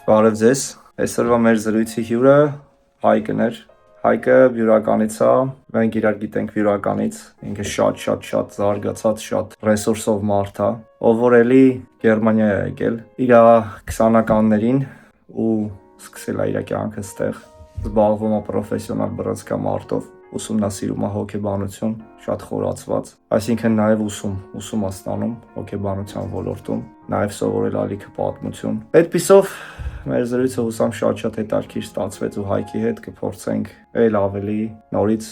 Բարև ձեզ, այսօրվա մեր զրույցի հյուրը Հայկն էր, Հայկը վյուրականից է, մենք իրար գիտենք վյուրականից, ինքը շատ զարգացած, շատ ռեսուրսով մարդ է, ով որ էլի Գերմանիա է եկել, իր 20-ականներին ու սկսել է իր կյանքը ստեղ, զբաղվում է պրոֆեսիոնալ բռնցքամարտով, ուսումնասիրում է հոգեբանություն, շատ խորացված, այսինքն նաև ուսում է ստանում հոգեբանության ոլորտում, նաև սովորել ալիքը պատմություն։ Այդպիսով մեր զրույցը հուսամ շատ հետաքրքիր ստացվեց ու Հայկի հետ կփորձենք այլ ավելի նորից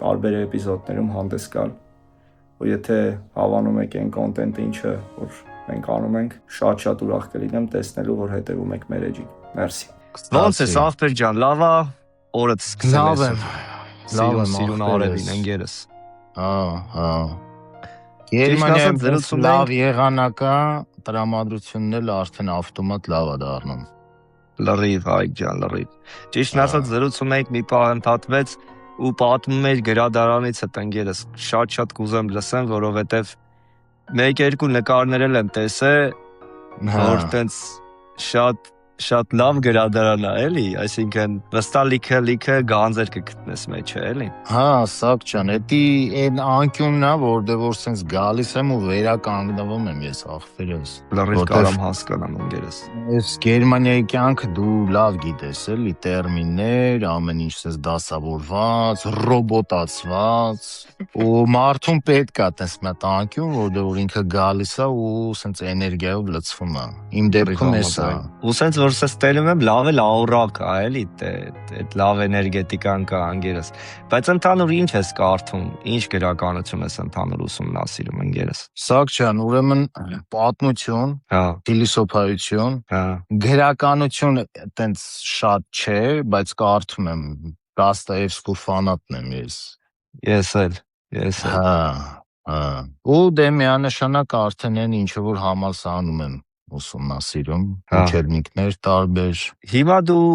տարբեր էպիզոդներում հանդես գալ։ Ու եթե հավանում եք այն կոնտենտը, ինչը որ մենք անում ենք, շատ ուրախ կլինեմ տեսնելու, որ հետևում եք մեր էջին։ Մերսի։ Ոնց ես ախպեր ջան, լավ է, օրդ սկսել ես։ Լավ եմ, Սիրուն արևին ընկերս։ Գերմանիայում լավ եղանակա տրամադրությունն էլ արդեն ավտոմատ լավ է դառնում։ Լրիվ Հայկ ջան, լրիվ։ Ճիշտն ասած զրուցում էինք մի պահ ընդհատվեց ու պատմում էր գրադարանից հետ ընկերս։ Շատ կուզեմ լսեմ, որովհետև 1-2 նկարներ եմ տեսել, որ տենց շատ լավ գրադարան է, էլի, այսինքն վստահ լիքը գանձեր կգտնես մեջը, էլի։ Հա, Սակ ջան, էդի այն անկյունն է, որտեղ որ սենց գալիս եմ ու վերականգնվում եմ ես ախպերս։ Լրիվ կարամ հասկանամ ընկերս։ Այս Գերմանիայի կյանքը դու լավ գիտես, էլի, տերմիններ, ամեն ինչ սենց դասավորված, ռոբոտացված, ու մարդուն պետք է տես մի հատ անկյուն, որտեղ որ ինքը գալիս է ու սենց էներգիայով լցվում է։ Իմ դեպքում էս է։ Ու սենց որ սենց տելում եմ լավ էլ աուրակ է, էլի, այդ լավ էներգետիկան կա ընկերս։ Բայց ընդհանուր ինչ ես կարդում, ինչ գրականություն ես ընդհանուր ուսումնասիրում ընկերս։ Սակ ջան, ուրեմն պատմություն, փիլիսոփայություն, գրականություն տենց շատ չէ, բայց կարդում եմ, Դոստոևսկու ֆանատն եմ ես։ Ես էլ։ Ու դե միանշանակ արդեն են ինչը որ համալսարանում եմ ուսումնասիրում, учебникներ տարբեր։ Հիմա դու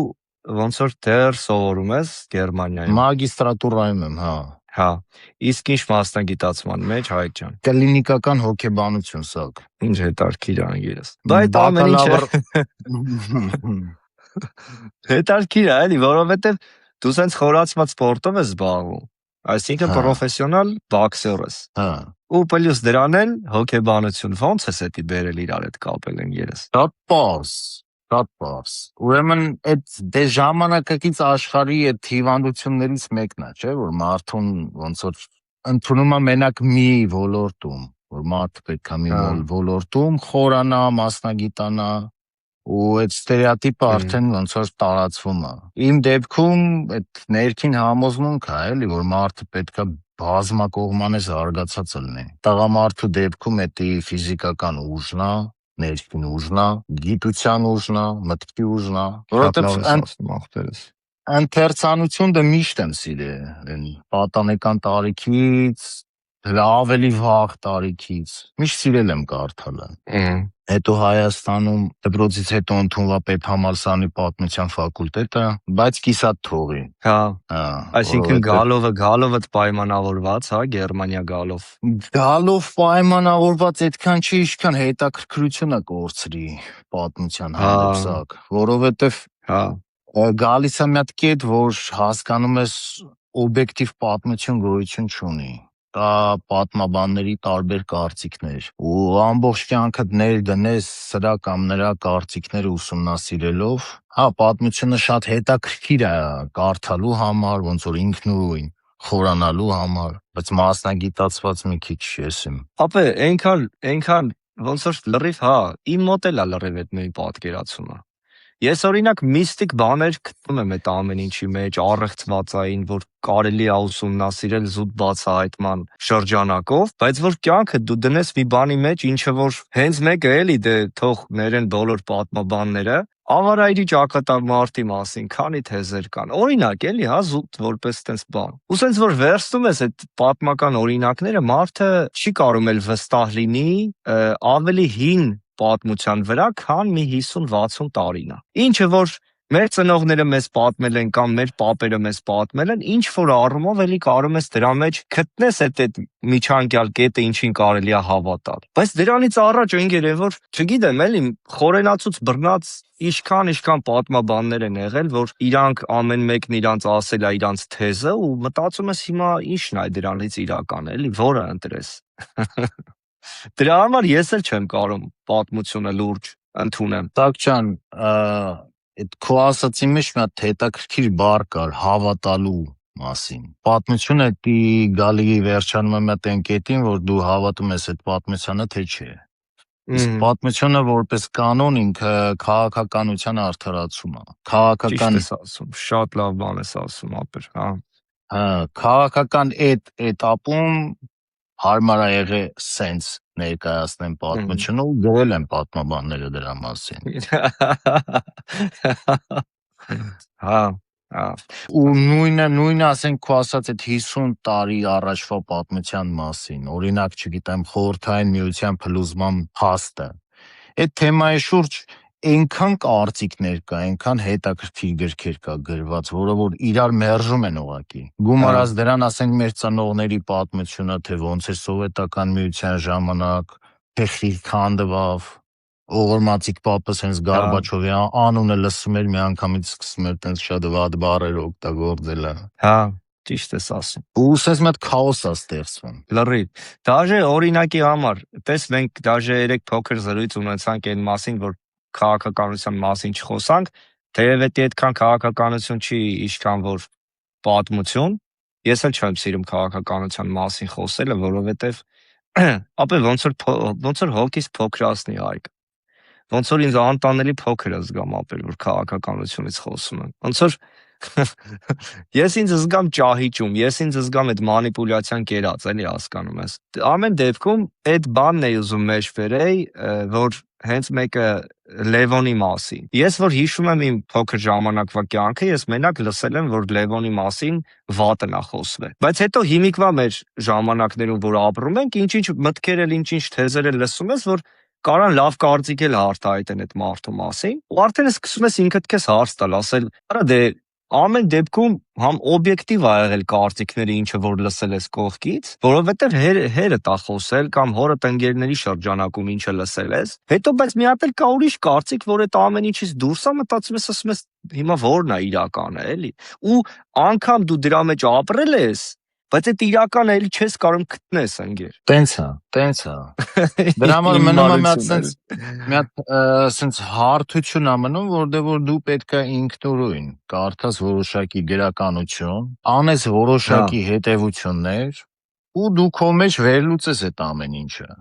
ոնց որ դեռ սովորում ես Գերմանիայում։ Մագիստրատուրայում եմ, Հա։ Իսկ ինչ մասնագիտացման մեջ, Հայկ ջան։ Կլինիկական հոգեբանություն, Սակ։ Ինչ հետարքիր անգերս։ Բայց ամեն ինչը հետարքիր է, էլի, որովհետև դու սենց խորացված սպորտով ես զբաղվում։ Այսինքն պրոֆեսիոնալ բոքսեր ես։ Ու պլյուս դրան էլ հոգեբանություն, ոնց ես էդի բերել իրար հետ կապել ընկերս։ Շատ պարզ։ Ուրեմն այդ դե ժամանակակից աշխարհի այդ հիվանդություններից մեկն է, չէ՞, որ մարդուն ոնց որ ընդունում է մենակ մի ոլորտում, որ մարդը պետք է մի ոլորտում խորանա, մասնագիտանա, ու այդ ստերեոտիպը արդեն ոնց որ տարածվում է։ Իմ դեպքում այդ ներքին համոզմունքը է, էլի, որ մարդը պետք է բազմակողմանի զարգացած լինի։ Տղամարդու դեպքում էդի ֆիզիկական ուժն է, ներքին ուժն է, գիտության ուժն է, մտքի ուժն է, որովհետև ընթերցանություն դե միշտ եմ սիրել, պատանեկան տարիքից, ավելի վաղ տարիքից, միշտ սիրել եմ կարդալը։ Հետո Հայաստանում դպրոցից հետո ընդունվա պետհամալսարանի պատմության ֆակուլտետը, բայց կիսատ թողի։ Այսինքն գալովը պայմանավորված, Գերմանիա գալով։ Գալով պայմանավորված այդքան չի, ինչքան հետաքրքրությունը կորցրի պատմության հանդեպ, Սակ, որովհետև գալիս է մի հատ կետ, որ հասկանում ես օբյեկտիվ պատմություն գոյություն չունի։ Կա պատմաբանների տարբեր կարծիքներ ու ամբողջ կյանքդ ներդնես սրա կամ նրա կարծիքները ուսումնասիրելով, պատմությունը շատ հետաքրքիր է կարդալու համար, ոնց որ ինքնուրույն խորանալու համար, բայց մասնագիտացված մի քիչ ես եմ։ Ապա այնքան ոնց որ լրիվ, իմ մոտ էլ է լրիվ այդ նույն պատկերացումը։ Ես օրինակ միստիկ բաներ գտնում եմ այդ ամեն ինչի մեջ, առեղծվածային, որ կարելի է ուսումնասիրել զուտ բացահայտման շրջանակով, բայց որ կյանքը դու դնես մի բանի մեջ, ինչը որ հենց մեկը էլի դե թող ներեն բոլոր պատմաբանները, ավարայրի ճակատամարտի մասին քանի թեզեր կան։ Օրինակ էլի, զուտ որպես տես բան։ Ու սենց որ վերստում ես այդ պատմական օրինակները, մարդը չի կարող էլ վստահ լինի ավելի հին պատմության վրա, քան մի 50-60 տարին է։ Ինչը որ Մեր ծնողները մեզ պատմել են կամ մեր պապերը մեզ պատմել են, ինչ որ առումով էլի կարող ես դրա մեջ գտնես այդ միջանկյալ կետը, ինչին կարելի է հավատալ։ Բայց դրանից առաջ ընկեր է որ, չգիտեմ, էլի խորենացուց բռնած ինչքան պատմաբաններ են եղել, որ իրանք ամեն մեկն իրանց ասել է իրանց թեզը ու մտածում ես հիմա ինչն է դրանից իրական, էլի որը ընտրես։ Դրա համար ես էլ չեմ կարող պատմությունը լուրջ ընդունեմ։ Տակչան, այդ քո ասացի մեջ մի հատ հետաքրքիր բառ կար հավատալու մասին։ Պատմությունը դի գալի վերջանում է մի հատ այն կետին, որ դու հավատում ես այդ պատմությանը, թե չէ։ Իսկ պատմությունը որպես կանոն ինքը քաղաքականության արդարացում է։ Ճիշտ Քաղաքական ես ասում, շատ լավ բան ես ասում, ապեր, հա։ քաղաքական այդ этаպում հարմար է եղել սենց ներկայացնեն պատմությունը ու գրել են պատմաբանները դրա մասին։ Հա, հա։ Ու նույնը ասենք քո ասած այդ 50 տարի առաջվա պատմության մասին, օրինակ, չգիտեմ, խորհրդային միության փլուզման փաստը։ Այդ թեմայի շուրջ այնքան կարծիքներ կա, այնքան հետաքրքիր գրքեր կա գրված, որը որ իրար մերժում են ուղղակի։ Գումարած դրան ասենք մեր ծնողների պատմությունը, թե ոնց է սովետական միության ժամանակ, թե խիղճ քանդվավ, Օղորմածիկ պապը sense Գորբաչովի անունը լսում էր միանգամից սկսում էր տենց շատ վատ բառեր օգտագործել։ Հա, ճիշտ ես ասում։ Ու sense մի հատ քաոս է ստեղծվում։ Լրիվ։ Դաժե օրինակի համար, տես մենք դաժե երեք փոքր զրույց ունեցանք այն մասին, որ քաղաքականության մասին չխոսանք, թեև դա այդքան քաղաքականություն չի, ինչքան որ պատմություն։ Ես էլ չեմ սիրում քաղաքականության մասին խոսելը, որովհետև ապա ոնց որ հոգիս փոքրացնի այկ։ Ոնց որ ինձ անտանելի փոքր է զգամ ապեր, որ քաղաքականությունից խոսում եմ։ Ոնց որ ես ինձ զգամ ճահիճում, ես ինձ զգամ այդ մանիպուլյացիան կերած, էլի հասկանում ես։ Ամեն դեպքում այդ բանն է ուզում մեջ բերեի, որ հենց մեկը Լևոնի մասին։ Ես որ հիշում եմ իմ փոքր ժամանակվա կյանքը, ես մենակ լսել եմ, որ Լևոնի մասին վատն է խոսվել։ Բայց հետո հիմիկվա մեր ժամանակներում, որ ապրում ենք, ինչ-ինչ մտքեր էլ, ինչ-ինչ թեզեր էլ լսում ես, որ կարան լավ կարծիք էլ հարտահայտեն այդ մարդու մասին, ու արդեն սկսում ես ինքդ քեզ հարց տալ, ասել, արա դե ամեն դեպքում համ օբյեկտիվ ա եղել կարծիքները, ինչը որ լսել ես կողքից, որովհետև հերդ ա խոսել կամ հորդ ընկերների շրջանակում ինչը լսել ես, հետո բայց մի հատ էլ կա ուրիշ կարծիք, որ այդ ամեն ինչից դուրս ա մտածում ես, ասում ես հիմա որն է իրականը, էլի։ Ու անգամ դու դրա մեջ ապրել ես, բայց այդ իրականը էլի չես կարող գտնես ընկեր։ Տենց է։ Դրա համար մնում է մի հատ sense հարթություն ա մնում, որտեղ որ դու պետք է ինքնուրույն կարդաս որոշակի գրականություն, անես որոշակի հետևություններ ու դու քո մեջ վերլուծես այդ ամեն ինչը։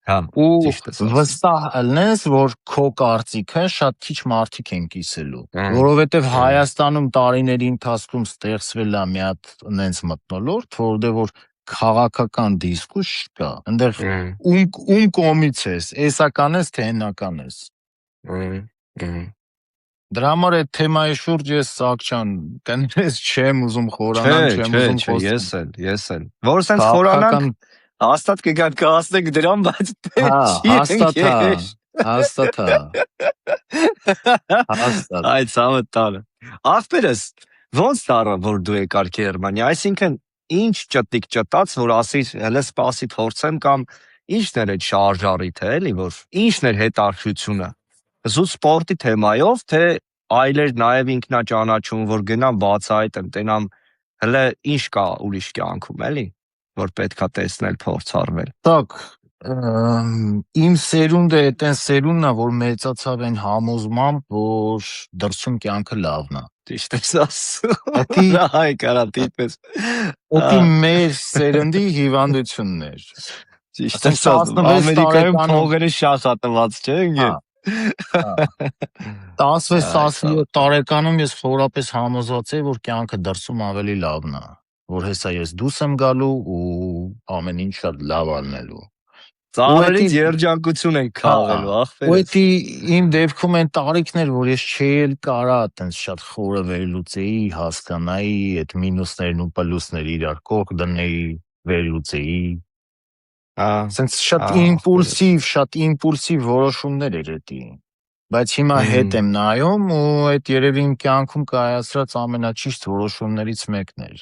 Հա, ու ճիշտ ես ասում։ վստահ ելնես, որ քո կարծիքը շատ քիչ մարդիկ են կիսելու, որովհետև Հայաստանում տարիների ընթացքում ստեղծվել է մի հատ նենց մթնոլորտ, որտեղ որ քաղաքական դիսկուրս չկա, այնտեղ ում կողմից ես, էսական ես, թե հենական ես։ Դրա համար այդ թեմայի շուրջ ես Սակչան կներես չեմ ուզում խորանալ, չեմ ուզում խոսել։ Ես էլ։ Որ sense խորանանք հաստատ կգան կհասնենք դրան, բայց հաստատ։ Այդ սամը տանը։ Ախպերս, ոնց տարա, որ դու եկար Գերմանիա, այսինքն ինչ ճտիկ ճտած, որ ասիր հələ սպասի փորձեմ կամ ինչն էր այդ շարժարիթը, էլի, որ ինչն էր հետաքրությունը։ Զուտ սպորտի թեմայով, թե այլեր նաև ինքնաճանաչում, որ գնամ բացահայտեմ, տենամ հələ ինչ կա ուրիշ կյանքում, էլի, որ պետքա տեսնել, փորձարվել։ Так, իմ սերունդը այդեն սերունդն է, որ մեծացավ այն համոզմամբ, որ դրսում կյանքը լավն է։ Ճիշտ ես ասում։ Հայ կարա տիպես։ Դա մեր սերնդի հիվանդությունն էր։ Ճիշտ ես ասում։ Ամերիկայում փողերը շախատված չէ, ընկեր։ 16-17 տարեկանում ես խորապես համոզված էի, որ կյանքը դրսում ավելի լավն է, որ հեսա ես դուրս եմ գալու ու ամեն ինչ շատ լավ անելու։ Ծառերից երջանկություն են քաղելու, ախպերս։ Ու էդի իմ դեպքում են տարիքներ, որ ես չէի կարա այտենց շատ խորը վերլուծեի, հասկանայի, այդ մինուսներն ու պլյուսները իրար կողք դնեի, վերլուծեի։ Սենց շատ իմպուլսիվ որոշումներ էր էդի։ բայց հիմա հետ եմ նայում ու այդ երևի իմ կյանքում կայացրած ամենաճիշտ որոշումներից մեկն էր,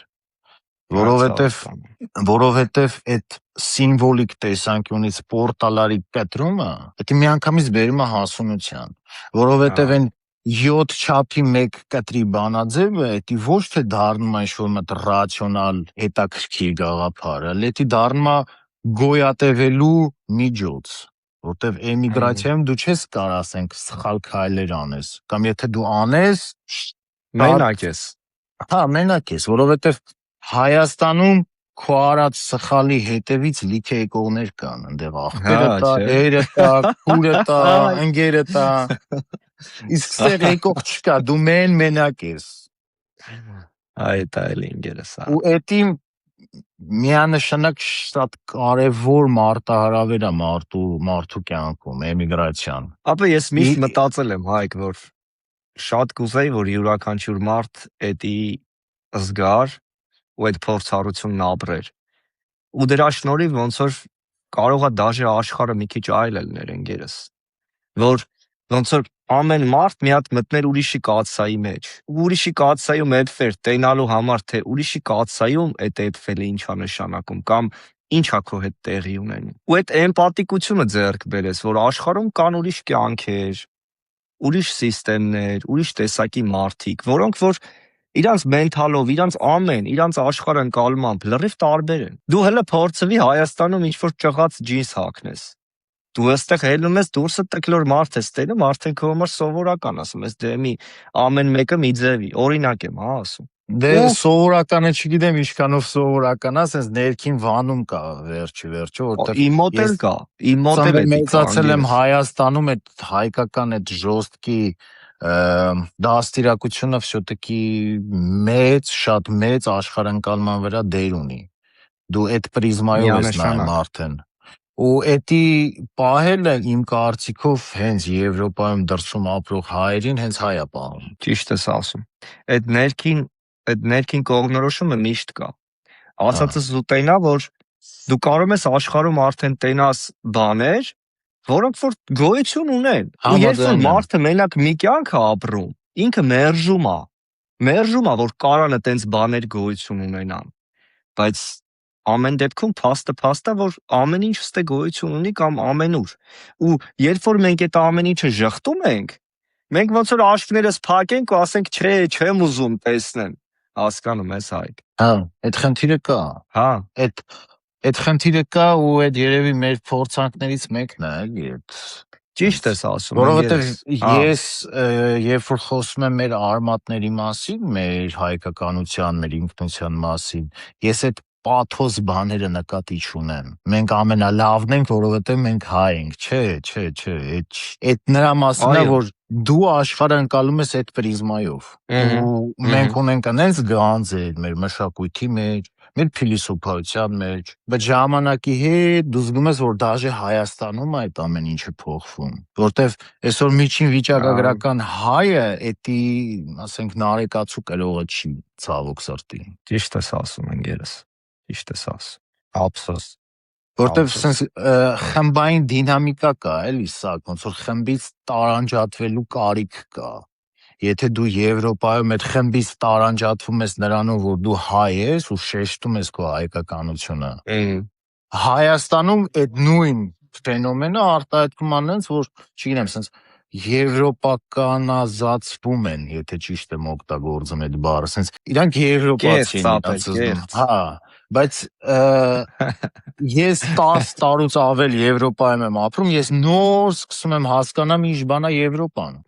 որովհետև այդ սիմվոլիկ տեսանկյունից պորտալարի կտրումը դա միանգամից բերում է հասունության, որովհետև այն 7 չափի 1 կտրի բանաձևը դա ոչ թե դառնում է ինչ-որ մտ ռացիոնալ հետաքրքիր գաղափար, այլ դա դառնում է գոյատևելու միջոց, որտեվ էմիգրացիայում դու չես կարող ասենք սխալ քայլեր անես, կամ եթե դու անես, մենակ ես։ հա, մենակ ես, որովհետև Հայաստանում քո արած սխալի հետևից լիքը եկողներ կան, այնտեղ աղբերը տա, հերը տա, քուրը տա, ընկերը տա, իսկ սեր եկող չկա, դու մենակ ես։ Այդ այլ ինգերս է։ Ու էդի միանշանակ շատ կարևոր մարտահրավեր է մարդու կյանքում, էմիգրացիան։ Ապա ես միշտ մտածել եմ, Հայկ, որ շատ կուզեի, որ յուրաքանչյուր մարդ էդի զգար ու այդ փորձառությունն ապրեր։ Ու դրա շնորհիվ ոնց որ կարող է դաժե աշխարհը մի քիչ այլ լիներ ընկերս, որ ոնց որ ամեն մարդ մի հատ մտներ ուրիշի կաթսայի մեջ։ Ու ուրիշի կաթսայում էդֆեր տենալու համար, թե ուրիշի կաթսայում այդ էդֆելը ինչա նշանակում կամ ինչա քո հետ տեղի ունենում։ Ու այդ էմպաթիկությունը ձեռք բերես, որ աշխարհում կան ուրիշ կյանքեր, ուրիշ սիստեմներ, ուրիշ տեսակի մարդիկ, որոնք որ իրանց մենթալով, իրանց աշխարհընկալմամբ լրիվ տարբեր են։ Դու հələ փորձվի Հայաստանում ինչ-որ ճղած ջինս հագնես։ Դու այստեղ ելնում ես դուրսը տկլոր մարդ ես տենում, արդեն քո համար սովորական, ասում ես, դե մի ամեն մեկը մի ձևի, օրինակ եմ, հա, ասում։ Դե սովորականը չգիտեմ ինչքանով սովորական է, ասես ներքին վանում կա վերջի վերջո, որտեղ իմ մոտ էլ կա, իմ մոտ էլ է մեծացել եմ Հայաստանում, այդ հայկական այդ ժոստկի դաստիարակությունը все-таки շատ մեծ աշխարհընկալման վրա դեր ունի։ Դու այդ պրիզմայով ես նայում արդեն։ Ու էդի պահելը իմ կարծիքով հենց Եվրոպայում դրսում ապրող հայերին հենց հայ է պահում։ Ճիշտ ես ասում։ Այդ ներքին կողմնորոշումը միշտ կա։ Ասածս զուտենա, որ դու կարող ես աշխարհում արդեն տենաս բաներ, որոնք որ գոյություն ունեն։ Ու երբ որ մարդը մենակ մի կյանք է ապրում, ինքը մերժում է, որ կարան այդպես բաներ գոյություն ունենան։ Բայց ամեն դեպքում փաստը, որ ամեն ինչ ստե գոյություն ունի կամ ամենուր։ Ու երբ որ մենք այդ ամեն ինչը ժխտում ենք, մենք ոնց որ աշկներս փակենք ու ասենք, չէ, չեմ ուզում տեսնեմ։ Հասկանում ես, Հայկ։ Հա, այդ խնդիրը կա։ Հա, այդ խնդիրը կա ու այդ երևի մեր փորձանքներից մեկն է, էլի, ճիշտ ես ասում։ Որովհետև ես երբ որ խոսում եմ մեր արմատների մասին, մեր հայկականության, մեր ինքնության մասին, ես այդ պաթոս բաները նկատի չունեմ։ Մենք ամենալավն ենք, որովհետև մենք հայ ենք, չէ, այդ նրա մասն է, որ դու աշխարհը ընկալում ես այդ պրիզմայով։ Ու մենք ունենք այնպես գանձեր մեր մշակույթի մեջ, մեր փիլիսոփայության մեջ, բայց ժամանակի հետ դու զգում ես, որ դաժե Հայաստանում այդ ամեն ինչը փոխվում, որտեվ այսօր միջին վիճակագրական հայը էդի, ասենք, նարեկացու կրողը չի, ցավոք սրտի։ Ճիշտ ես ասում, ընկերս։ Ճիշտ ես ասում։ Ափսոս։ Որտեվ sense խմբային դինամիկա կա, էլի սա, ոնց որ խմբից տարանջատվելու կարիք կա։ Եթե դու Եվրոպայում այդ խմբից տարանջատվում ես նրանով, որ դու հայ ես ու շեշտում ես քո հայկականությունը, Հայաստանում այդ նույն ֆենոմենը արտահայտվում անենց, որ չգիտեմ, sense եվրոպականազացվում են, եթե ճիշտ եմ օգտագործում այդ բառը, sense իրանք եվրոպացի են, հա, բայց ես 10 տարուց ավել Եվրոպայում եմ ապրում, ես նոր սկսում եմ հասկանամ ինչ բան է Եվրոպան,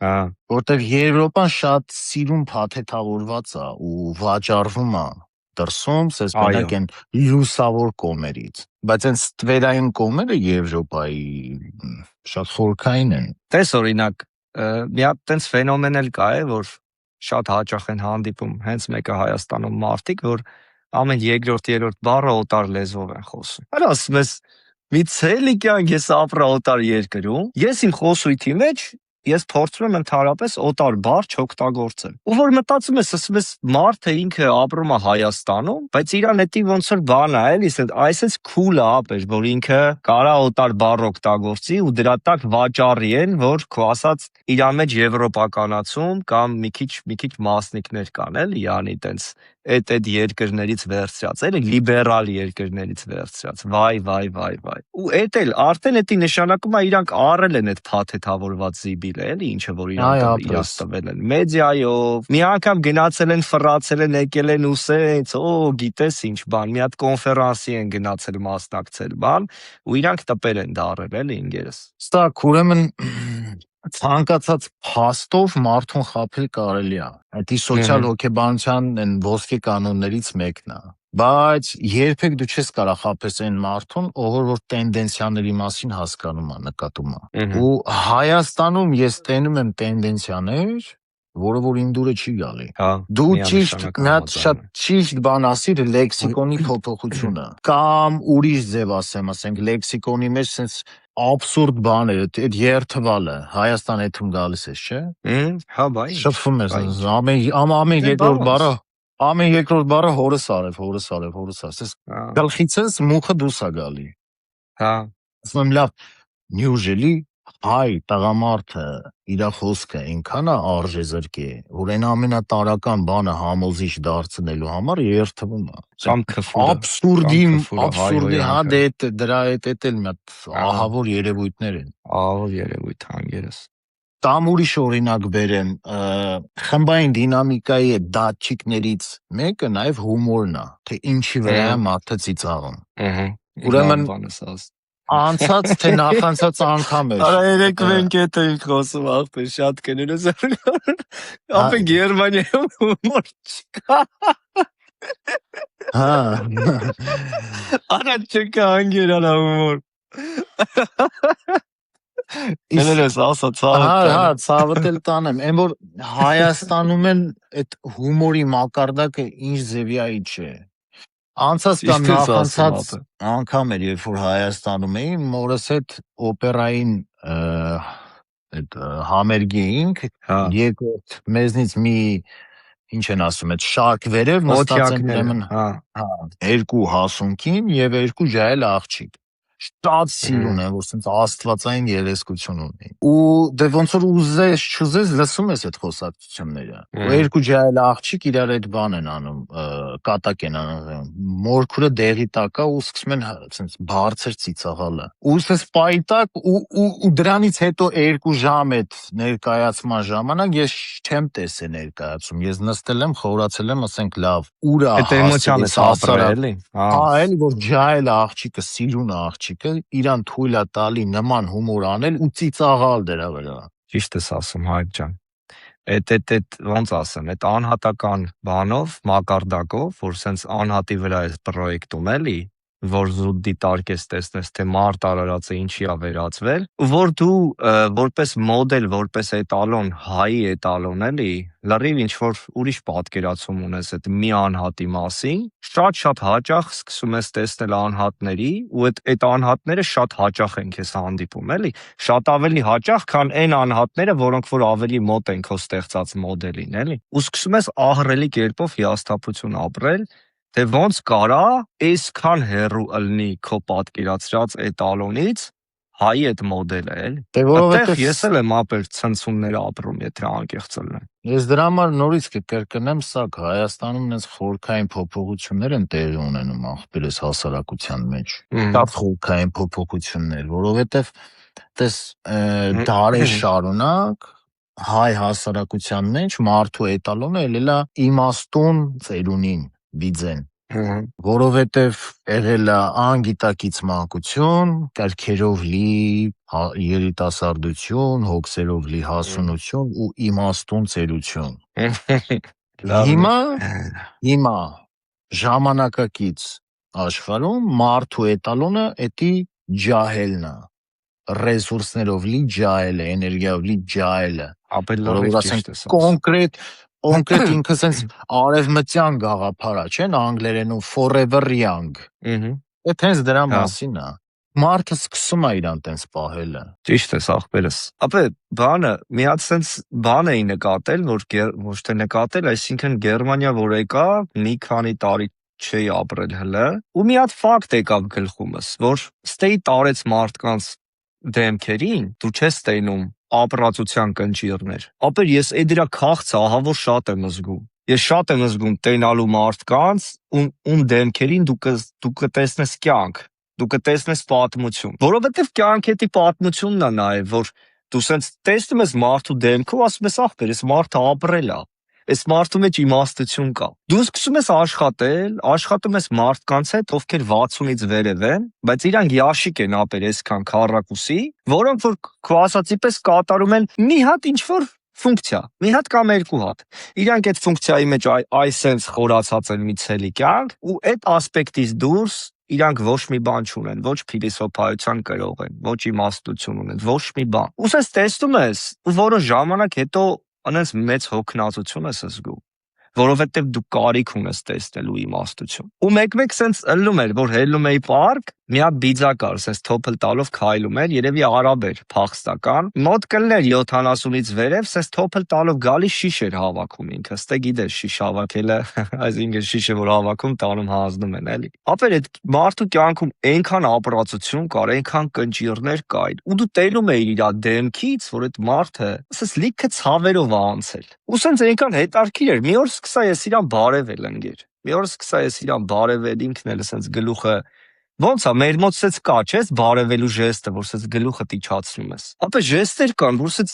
որտեվ Եվրոպան շատ սիրուն փաթեթավորված է ու վաճառվում է դրսում, ասես բանակ են լուսավոր կողմերից, բայց այն ստվերային կողմերը Եվրոպայի շատ խորքային են։ Տես օրինակ, մի հատ տենց ֆենոմեն էլ կա, որ շատ հաճախ են հանդիպում հենց մեկը Հայաստանում մարդիկ, որ ամեն երկրորդ բառը օտար լեզվով են խոսում։ Այլ ասում ես, մի ցելի կյանք ես ապրա օտար երկրում, ես իմ խոսույթի մեջ ես փորձում եմ ընդհանրապես օտար բառ չօգտագործել։ Ու որ մտածում ես, ասում ես մարդը ինքը ապրում է Հայաստանում, բայց իրան էդի ոնց որ բան է, էլի, այսպես cool է ապեր, որ ինքը կարա օտար բառ օգտագործի ու դրա տակ վաճառի են, որ քո ասած իր մեջ եվրոպականացում կամ մի քիչ մասնիկներ կան, էլի, անի տենց այդ երկրներից վերցրած, էլի լիբերալ երկրներից վերցրած։ Վայ։ Ու էդ էլ արդեն էդի նշանակում է իրանք առել են այդ փաթեթավորված զիբիլը, էլի, ինչը որ իրանք տվել են մեդիայով։ Մի անգամ գնացել են, ֆռացել են, եկել են ու սենց, գիտես ինչ բան, մի հատ կոնֆերանսի են գնացել մասնակցել, բան, ու իրանք տպել են դարել, էլի, ինգերս։ Ստակ, ուրեմն ցանկացած փաստով մարդուն խաբել կարելի է։ Դա սոցիալ հոգեբանության այն ոսկե կանոններից մեկն է։ Բայց երբեք դու չես կարող խաբես այն մարդուն, ով որ տենդենցիաների մասին հասկանում է, նկատում է։ Ու Հայաստանում ես տենում եմ տենդենցիաներ, որը որ իմ դուրը չի գալի։ Դու ճիշտ մի հատ շատ ճիշտ բան ասիր լեքսիկոնի փոփոխությունը կամ ուրիշ ձև ասենք լեքսիկոնի մեջ sense absurd բաներ, այդ երթվալը Հայաստան էթում գալիս է, չէ՞։ Հա, բայ։ Շփվում ես, ամեն երկրորդ բառը հորս արև։ Ասես գլխիցս մուխը դուրս է գալի։ Հա։ Ասում եմ լավ, նյուժելի հայ տղամարդը իր խոսքը այնքան է արժե զրկե, որ այն ամենատարական բանը համոզիչ դարձնելու համար երթվում է։ Կամ քֆուրը։ Абսուրդի, հա, դրա հետ էլ մի հատ ահավոր երևույթներ են։ Ահավոր երևույթ հանգերս։ Տամ ուրիշ օրինակ բերեմ, խմբային դինամիկայի դատչիկներից մեկը նաև հումորն է, թե ինչի վրա է մարդը ծիծաղում։ Ուրեմն անցած թե նախանցած անգամ էր։ Արա երեք մենք էդ ենք խոսում ախպեր շատ կներես։ Ապե Գերմանիայում հումոր չկա։ Հա։ Արա չկա անգերանա հումոր։ Կներես ասա ցավը։ Հա, ցավը էլ տանեմ։ Այն որ Հայաստանում են այդ հումորի մակարդակը ինչ ձևի չէ։ Անցած կամ նախանցած անգամ էր, երբ որ Հայաստանում էի, մորս հետ օպերային այդ համերգի էինք, երկրորդ մեզնից մի ինչ են ասում, այդ շարք վերև նստած են ուրեմն, երկու հասունքին եւ երկու ջահել աղջիկ։ Շատ սիրուն է, որ սենց աստվածային երեսկություն ունի։ Ու դե ոնց որ ուզես չուզես լսում ես այդ խոսակցությունները։ Ու երկու ջահել աղջիկ իրար այդ բան են անում, կատակ են անում։ Մորքուրը դեղի տակա ու սկսում են սենց բարձր ծիծաղալը։ Ու սենց պայտակ ու դրանից հետո 2 ժամ այդ ներկայացման ժամանակ ես չեմ տեսել ներկայացում։ Ես նստել եմ, խորացել եմ, ասենք լավ, ուրա այդ էմոցիան է ապրել, էլի։ Հա, էլի որ ջահել աղջիկը, սիրուն աղջիկը իրան թույլ է տալի նման հումոր անել ու ծիծաղալ դրա վրա։ Ճիշտ ես ասում, Հայկ ջան։ Այդ ոնց ասեմ, այդ անհատական բանով, մակարդակով, որ սենց անհատի վրա է պրոյեկտում, էլի, որ զուտ դիտարկես տեսնես, թե մարդ արարածը ինչի է վերածվել, որ դու որպես մոդել, որպես էտալոն, հայի էտալոն, էլի, լրիվ ինչ-որ ուրիշ պատկերացում ունես այդ մի անհատի մասին, շատ հաճախ սկսում ես տեսնել անհատների ու այդ անհատները շատ հաճախ են քեզ հանդիպում, էլի, շատ ավելի հաճախ, քան այն անհատները, որոնք որ ավելի մոտ են քո ստեղծած մոդելին, էլի, ու սկսում ես ահռելի կերպով հիասթափություն ապրել, թե ոնց կարա այսքան հեռու ըլնի քո պատկերացրած էտալոնից հայի այդ մոդելը, էլի։ Այդտեղ ես էլ եմ ապեր ցնցումներ ապրում, եթե անկեղծ ելնեմ։ Ես դրա համար նորից կկրկնեմ, սակ Հայաստանում այնց խորքային փոփոխություններ են տեղի ունենում ախպերս հասարակության մեջ։ Շատ խորքային փոփոխություններ, որովհետև տես դարեր շարունակ հայ հասարակության մեջ մարդու էտալոնը ելել է իմաստուն ծերունին բիձեն, որովհետև եղել է անգիտակից մանկություն, կարգերով լի երիտասարդություն, հոգսերով լի հասունություն ու իմաստուն ծերություն։ Հիմա ժամանակակից աշխարհում մարդու էտալոնը էդի ջահելն է, ռեսուրսներով լի ջահելը, էներգիայով լի ջահելը։ Ապելլորից ճիշտ է։ Կոնկրետ ինքը sense արևմտյան գաղափար է, չէ՞, անգլերենում forever young։ Այդ հենց դրա մասին է։ Մարդը սկսում է իրան տենց պահելը։ Ճիշտ է, ախպերս։ Ապա բանը մի հատ sense բան էի նկատել, որ ոչ թե նկատել, այսինքն Գերմանիա որ եկա, մի քանի տարի չի ապրել հələ, ու մի հատ ֆակտ եկավ գլխումս, որ ստեյ տարեց մարդկանց դեմքերին, դու չես տենում ապրածության կնճիռներ։ Ապա ես այդ դրա քաղցը ահա որ շատ եմ զգում։ Ես շատ եմ զգում տենալու մարդկանց, ում դեմքերին դու կտեսնես կյանք, դու կտեսնես պատմություն, որովհետև կյանքի պատմությունն է նաև, որ դու սենց տեսնում ես մարդու դեմքը ու ասում ես ախպեր, այս մարդը ապրել է, այս մարդու մեջ իմաստություն կա։ Դու սկսում ես աշխատել, աշխատում ես մարդկանց հետ, ովքեր 60-ից վերև են, բայց իրանք յաշիկ են ապեր այսքան քառակուսի, որոնք որ քո ասացի պես կատարում են մի հատ ինչ-որ ֆունկցիա, մի հատ կամ երկու հատ։ Իրանք այդ ֆունկցիայի մեջ այսենց խորացած են մի ցելի կյանք ու այդ ասպեկտից դուրս իրանք ոչ մի բան չունեն, ոչ փիլիսոփայության կրող են, ոչ իմաստություն ունեն, ոչ մի բան։ Ու սենց տեսնում ես, ու որոշ ժամանակ հետո անենց մեծ հոգնածություն ես զգում, որովհետև դու կարիք ունես տեսնելու իմաստություն։ Ու մեկ-մեկ սենց ըլլում էր, որ հելնում էի պարկ, մի հատ բիձակար, սենց թոփլ տալով քայլում էր, երևի արաբ էր, փախստական, մոտ կլներ 70-ից վերև, սենց թոփլ տալով գալի շիշ էր հավաքում ինքը, ստե գիտես շիշ հավաքելը, այսինքն շիշը որ հավաքում տանում հանձնում են, էլի։ Ապեր այդ մարդու կյանքում այնքան ապրածություն կար, այնքան կնճիռներ կային, ու դու տենում էիր իր դեմքից, որ այդ մարդը սենց լիքը ցավերով է անցել։ Ու սենց այնքան հետարքիր էր, մի օր սկսա ես իրան բարևել ընկեր։ Մի օր սկսա ես իրան բարևել, ինքն էլ սենց գլուխը ոնց է մեր մոտ սենց կա, չէ՞, բարևելու ժեստը, որ սենց գլուխը իջացնում ես։ Ապա ժեստեր կան, որ սենց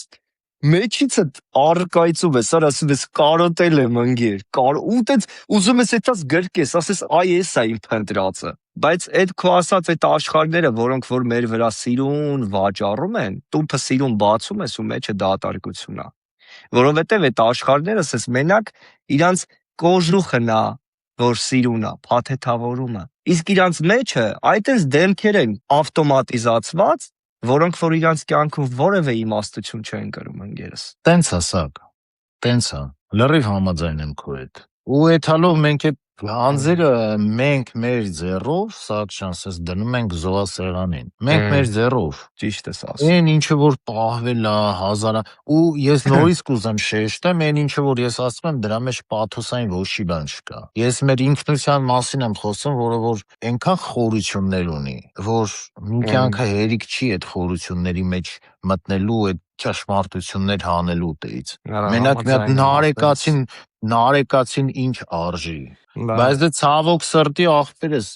մեջիցդ առկայծում ես, ասում ես կարոտել եմ ընկեր, ու տենց ուզում ես այդած գրկես, ասես այ էս է իմ փնտրածը։ Բայց այդ քո ասած այդ աշխարհները, որոնք որ մեր վրա սիրուն վաճառում են, տուփը սիրուն բացում ես ու մեջը դատարկություն է։ Որովհետև այդ աշխարհները սենց մենակ իրանց կոժուխն է, որ սիրուն է, փաթեթավորումը։ Իսկ իրանց մեջը այդպես դեմքեր են ավտոմատիզացված, որոնք որ իրանց կյանքում որևէ իմաստություն չեն կրում ընկերս։ Տենց է սակ, տենց է, լրիվ համաձայն եմ քո հետ։ Ու էթալով մենք այդ հանձերը մենք մեր ձեռով, սակ շանսես դնում ենք զոհասեղանին։ Մենք մեր ձեռով։ Ճիշտ ես ասում։ Այն ինչը որ պահվել է, հազարա, ու ես նորից կուզեմ շեշտեմ, այն ինչը որ ես ասում եմ, դրա մեջ պաթոսային ոչի բան չկա։ Ես մեր ինքնության մասին եմ խոսում, որը որ այնքան խորություններ ունի, որ մի կյանքը հերիք չի այդ խորությունների մեջ մտնելու, այդ ճշմարտություններ հանելու տից։ Մենակ մի հատ նարեկացին ինչ արժի։ Բայց դե ցավոք սրտի ախպերս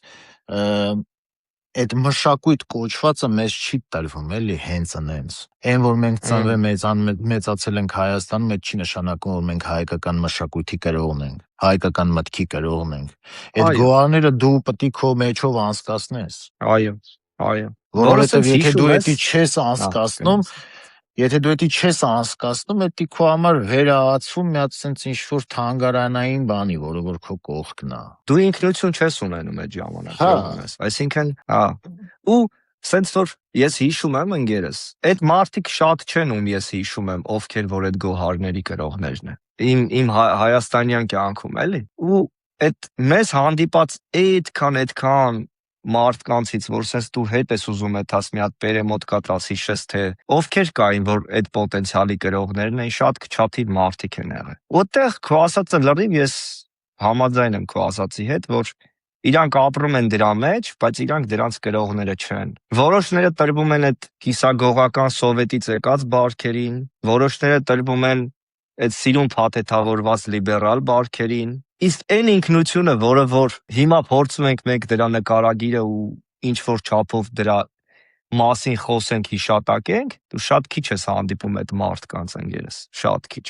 այդ մշակույթ կոչվածը մեզ չի տրվում, էլի հենց անենց։ Այն որ մենք մեծացել ենք Հայաստանում, այդ չի նշանակում, որ մենք հայկական մշակույթի կրողն ենք, հայկական մտքի կրողն ենք։ Այդ գոհարները դու պետք է քո մեջով անցկացնես։ Այո, այո։ Որովհետև եթե դու դա չես անցկացնում, դա քո համար վերահացվում մի հատ sense ինչ-որ թանգարանային բանի, որը որ քո կողքն է։ Դու ինքնություն չես ունենում այդ ժամանակ, այսինքն, ու sense որ ես հիշում եմ ընկերս, այդ մարդիկ շատ չեն, ում ես հիշում եմ, ովքեր որ այդ գոհարների կրողներն են։ Իմ հայաստանյան կյանքում, էլի։ Ու այդ մեզ հանդիպած այդքան մարդկանցից, որ sense դու հետ ես ուզում եթաս մի հատ պերեմոտ կատրած հիշես, թե ովքեր կային, որ այդ պոտենցիալի կրողներն են, շատ քչաթիվ մարդիկ են եղել։ Որտեղ քո ասածը լրիվ ես համաձայն եմ քո ասածի հետ, որ իրանք ապրում են դրա մեջ, բայց իրանք դրանց կրողները չեն։ Որոշները տրվում են այդ կիսագողական սովետից եկած բարքերին, որոշները տրվում են այդ սիրուն փաթեթավորված լիբերալ բարքերին, իսկ այն ինքնությունը, որը որ հիմա փորձում ենք մենք դրա նկարագիրը ու ինչ որ չափով դրա մասին խոսենք, հիշատակենք, դու շատ քիչ ես հանդիպում այդ մարդկանց ընկերս, շատ քիչ,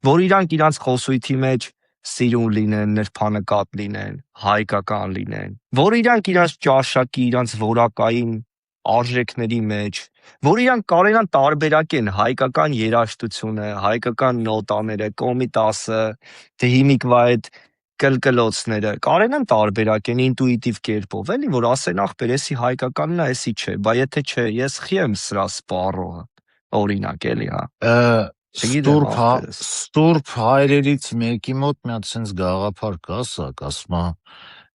որ իրանք իրանց խոսույթի մեջ սիրուն լինեն, նրբանկատ լինեն, հայկական լինեն, որ իրանք իրանց ճաշակի, իրանց որակային արժեքների մեջ, որ իրանք կարենան տարբերակեն հայկական երաժշտությունը, հայկական նոտաները, կոմիտասը, թե հիմիկվա այդ կլկլոցները, կարենան տարբերակեն ինտուիտիվ կերպով, էլի, որ ասեն ախպեր, էսի հայկականն է, էսի չէ, բա եթե չէ, ես խի եմ սրա սպառողը, օրինակ, էլի, հա։ Ստուրբ հայրերից մեկի մոտ մի հատ sense գաղափար կա, սա ասում է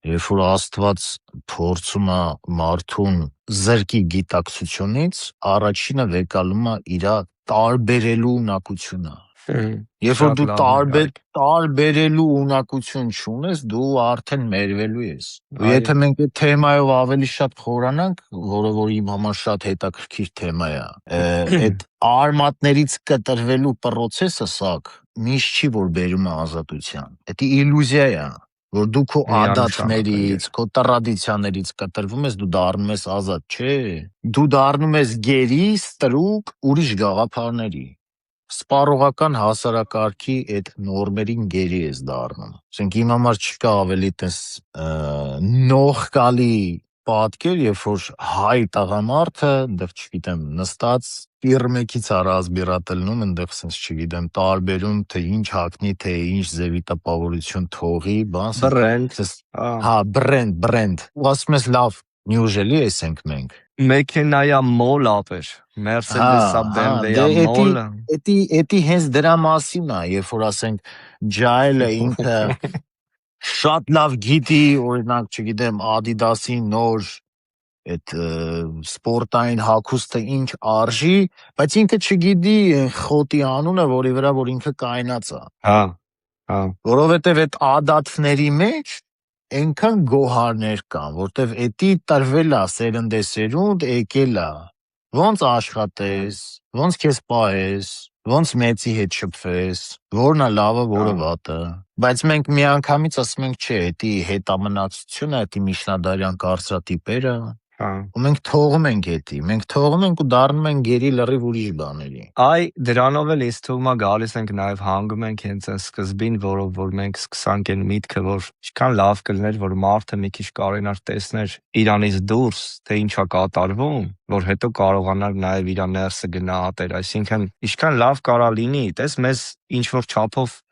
երբ որ Աստված փորձում է մարդուն զրկի գիտակցությունից, առաջինը վեկալում է իր տարբերելու ունակությունը։ Երբ որ Շատ դու լավ նկարիք։ տարբերելու ունակություն չունես, դու արդեն մերվելու ես։ Ու Այո, եթե մենք այդ թեմայով ավելի շատ խորանանք, որը որ իմ համար շատ հետաքրքիր թեմա է, այդ արմատներից կտրվելու process-ը սակ միշտ չի որ բերում է ազատության։ Դա իլյուզիա է, որ դու քո միանշանակ է։ ադատներից, քո տրադիցիաներից կտրվում ես, դու դառնում ես ազատ, չէ։ Դու դառնում ես գերի, ստրուկ, ուրիշ գաղափարների։ Սպառողական հասարակարգի այդ նորմերին գերի ես դառնում։ Ասենք իմ համար չկա ավելի տես նողկալի պատկեր, երբ որ հայ տղամարդը, այնտեղ չգիտեմ, նստած պիրմեկից առազբիրատելնում, այնտեղ sense չգիտեմ, տարբերում թե ինչ հագնի, թե ինչ ձևի տպավորություն թողի, բան, Բրենդ, հա, brand։ Ու ասում ես լավ, նյուժելի ենք մենք։ մեքենայա մոլ ապեր, Mercedes-a, BMW-a մոլը։ Էդի հենց դրա մասին է, երբ որ ասենք Ջայլը ինքը շատ լավ գիտի, օրինակ, չգիտեմ, Adidas-ի նոր այդ սպորտային հագուստը ինչ արժի, բայց ինքը չգիտի խոտի անունը, որի վրա որ ինքը կայնած է։ Հա, հա, Որովհետև այդ ադատների մեջ այնքան գոհարներ կան, որտեվ էդի տրվել է սերնդեսերունդ եկել է։ Ոնց աշխատես, ոնց քեզ պահես, ոնց մեծի հետ շփվես, որն է լավը, որը վատը։ Բայց մենք միանգամից ասում ենք, չէ, էդի հետամնացությունը, էդի միջնադարյան կարծրատիպերը, հա։ ու մենք թողում ենք էդի, մենք թողում ենք ու դառնում ենք գերի լրիվ ուրիշ բաների։ Այ դրանով էլ ինձ թվում է գալիս ենք նաև հանգում ենք հենց այն սկզբին, որով որ մենք սկսանք այն միտքը, որ ինչքան լավ կլիներ, որ մարդը մի քիչ կարողանար տեսներ իրանից դուրս, թե ինչ է կատարվում, որ հետո կարողանար նաև իր ներսը գնահատել, այսինքն ինչքան լավ կարա լինի, տես մեզ ինչ որ չափով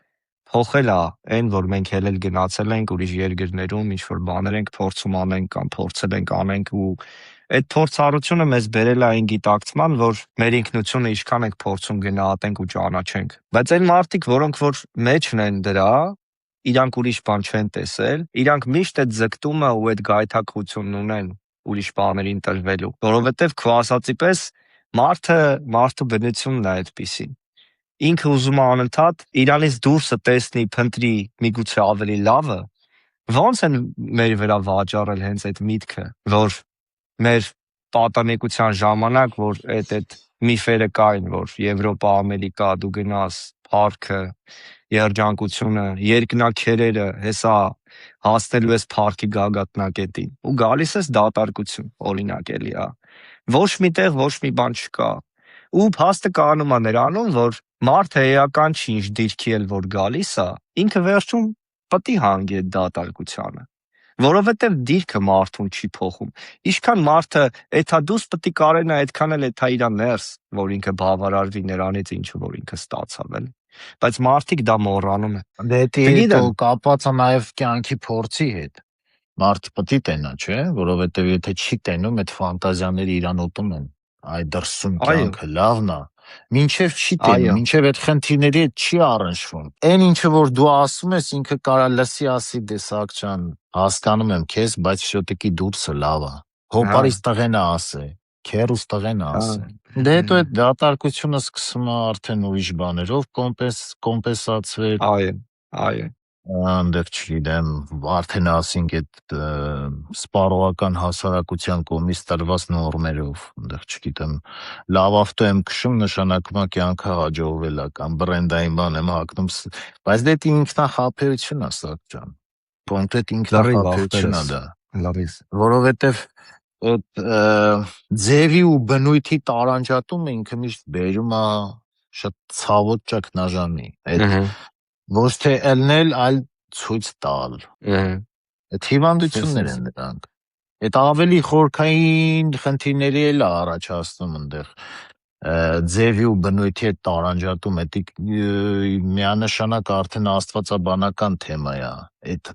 փոխել է այն, որ մենք էլ գնացել ենք ուրիշ երկրներում, ինչ որ բաներ ենք փորձում անենք կամ փորձել ենք անենք ու այդ փորձառությունը մեզ բերել է այն գիտակցման, որ մեր ինքնությունը ինչքան ենք փորձում գնահատենք ու ճանաչենք։ Բայց այն մարդիկ, որոնք որ մեջն են դրա, իրանք ուրիշ բան չեն տեսել, իրանք միշտ այդ ձգտումը ու այդ գայթակղությունն ունեն ուրիշ բաներին տրվելու, որովհետև քո ասացի պես մարդու բնությունն է այդպիսին։ Ինքը ուզում է անընդհատ իրանից դուրսը տեսնի, փնտրի միգուցե ավելի լավը, ո՞նց են մեր վրա վաճառել հենց այդ միտքը, որ մեր պատանեկության ժամանակ, որ այդ միֆերը կային, որ Եվրոպա, Ամերիկա, դու գնաս, փառքը, երջանկությունը, երկնաքերերը, հեսա հասնելու ես փառքի գագաթնակետին ու գալիս ես դատարկություն, օրինակ էլի, ոչ մի տեղ ոչ մի բան չկա։ Ու փաստը կանում է նրանում, որ մարդը էական չի, ինչ դիրքի էլ որ գալիս է, ինքը վերջում պետք է հանգի այդ դատարկությանը, որովհետև դիրքը մարդուն չի փոխում։ Ինչքան մարդը էթա դուս պետք է կարենա այդքան էլ էթա իր ներս, որ ինքը բավարարվի նրանից, ինչը որ ինքը ստացավ էլ։ Բայց մարդիկ դա մոռանում են։ Դե դա Չգիտեմ, կապված է նաև կյանքի փորձի հետ։ Մարդը պետք է տենա, չէ՞, որովհետև եթե չի տենում, այդ ֆանտազիաները իրան ուտում են։ Այ դրսում այո, կյանքը լավն է։ Մինչև չի տենում, այո, մինչև այդ խնդիրների հետ չի առնչվում։ Այն ինչը որ դու ասում ես, ինքը կարա լսի ասի դեսակ ջան, հասկանում եմ քեզ, բայց շոտիկի դուրսը լավ է։ հա, Հոպարից տղեն է ասե, քերուս տղեն է հա, ասե։ Դե հետո այդ դատարկությունը սկսում է արդեն ուրիշ բաներով կոմպենսացվել, այո, այո, այնտեղ չգիտեմ, արդեն ասինք այդ սպառողական հասարակության կողմից տրված նորմերով, այնտեղ չգիտեմ, լավ ավտո եմ քշում, նշանակում է կյանքը հաջողվել է կամ բրենդային բան եմ հագնում, բայց դա ինքնախապեյություն է, սակ ջան, կոնկրետ լրիվ ինքնախապեյություն է աղջես, դա, լրիվ, որովհետև այդ ձևի ու բնույթի տարանջատումը ինքը միշտ բերում է շատ ցավոտ ճգնաժամի, այդ ոչ թե ելնել, այլ ցույց տալ։ Այդ հիվանդություններ են դրանք։ Այդ ավելի խորքային խնդիրների էլ է առաջացնում այնտեղ ձևի ու բնույթի հետ տարանջատում, դա միանշանակ արդեն աստվածաբանական թեմա է։ Այդ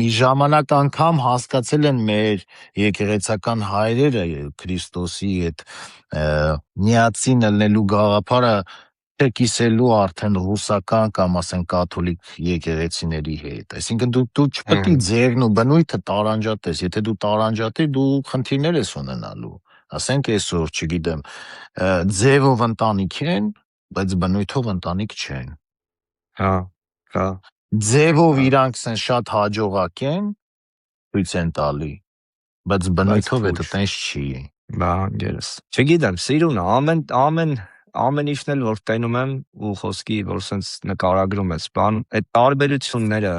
մի ժամանակ անգամ հասկացել են մեր եկեղեցական հայրերը Քրիստոսի այդ միածին ելնելու գաղափարը կիսելու արդեն ռուսական կամ ասենք կաթոլիկ եկեղեցիների հետ։ Այսինքն դու չպետք է ձերն ու բնույթը տարանջատես, եթե դու տարանջատի, դու խնդիրներ ես ունենալու։ Ասենք այսօր, չգիտեմ, ձևով ընտանիք են, բայց բնույթով ընտանիք չեն։ Հա, հա, Ձևով հա, իրանք սեն շատ հաջողակ են, ցույց են տալի, բայց բայց բնույթով թույլ։ դա տենց չի։ Բա անգերս։ Չգիտեմ, սիրունը ամեն ինչն էլ որ տենում եմ ու խոսքի որ սենց նկարագրում ես, բան, այդ տարբերությունները